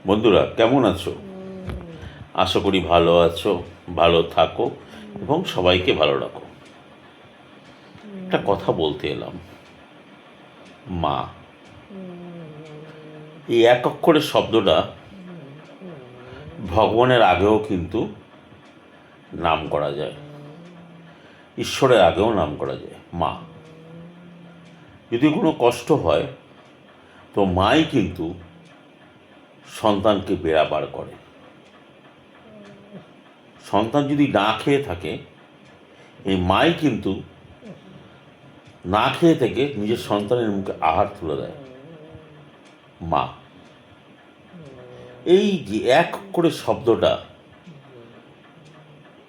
বন্ধুরা, কেমন আছো? আশা করি ভালো আছো, ভালো থাকো এবং সবাইকে ভালো রাখো। একটা কথা বলতে এলাম। মা, এই এক অক্ষরের শব্দটা ভগবানের আগেও কিন্তু নাম করা যায়, ঈশ্বরের আগেও নাম করা যায়। মা, যদি কোনো কষ্ট হয় তো মাই কিন্তু সন্তানকে বেড়া পার করে। সন্তান যদি না খেয়ে থাকে, এই মাই কিন্তু না খেয়ে থেকে নিজের সন্তানের মুখে আহার তুলে দেয়। মা, এই যে এক করে শব্দটা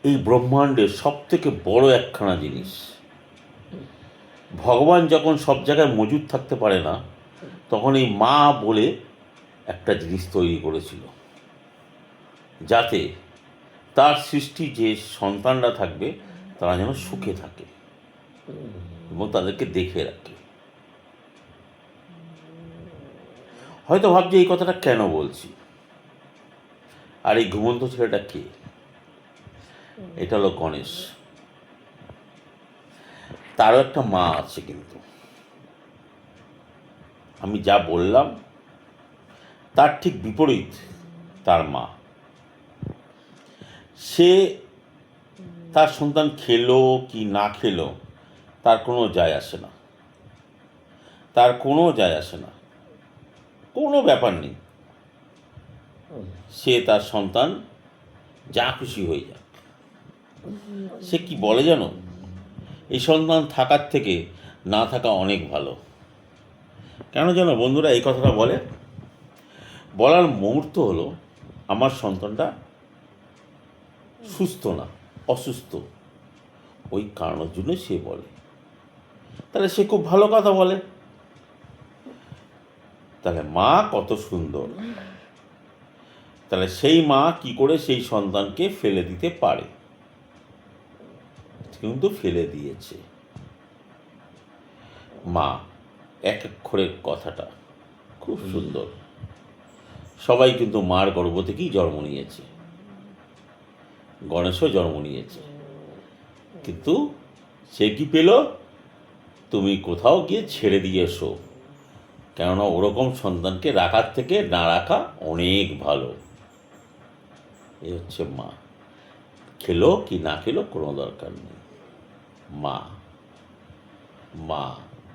এই ব্রহ্মাণ্ডের সব থেকে বড় একখানা জিনিস। ভগবান যখন সব জায়গায় মজুদ থাকতে পারে না, তখন এই মা বলে একটা জিনিস তৈরি করেছিল, যাতে তার সৃষ্টি যে সন্তানরা থাকবে তারা যেন সুখে থাকে এবং তাদেরকে দেখে রাখে। হয়তো ভাবছি এই কথাটা কেন বলছি, আর এই ঘুমন্ত ছেলেটা কে? এটা হলো গণেশ। তারও একটা মা আছে, কিন্তু আমি যা বললাম তার ঠিক বিপরীত তার মা। সে তার সন্তান খেলো কি না খেলো তার কোনো যায় আসে না, তার কোনো যায় আসে না, কোনো ব্যাপার নেই। সে তার সন্তান যা খুশি হয়ে যাক। সে কি বলে জানো, এই সন্তান থাকার থেকে না থাকা অনেক ভালো। কেন জানো বন্ধুরা এই কথাটা বলে? বলার মুহূর্ত হলো, আমার সন্তানটা সুস্থ না, অসুস্থ, ওই কারণের জন্য সে বলে। তাহলে সে খুব ভালো কথা বলে। তাহলে মা কত সুন্দর। তাহলে সেই মা কি করে সেই সন্তানকে ফেলে দিতে পারে? কিন্তু ফেলে দিয়েছে। মা, এক অক্ষরের কথাটা খুব সুন্দর। সবাই কিন্তু মার গর্ভ থেকেই জন্ম নিয়েছে, গণেশও জন্ম নিয়েছে, কিন্তু সে কি পেল? তুমি কোথাও গিয়ে ছেড়ে দিয়ে এসো, কেননা ওরকম সন্তানকে রাখার থেকে না রাখা অনেক ভালো। এই হচ্ছে মা। খেলো কি না খেলো কোনো দরকার নেই। মা, মা।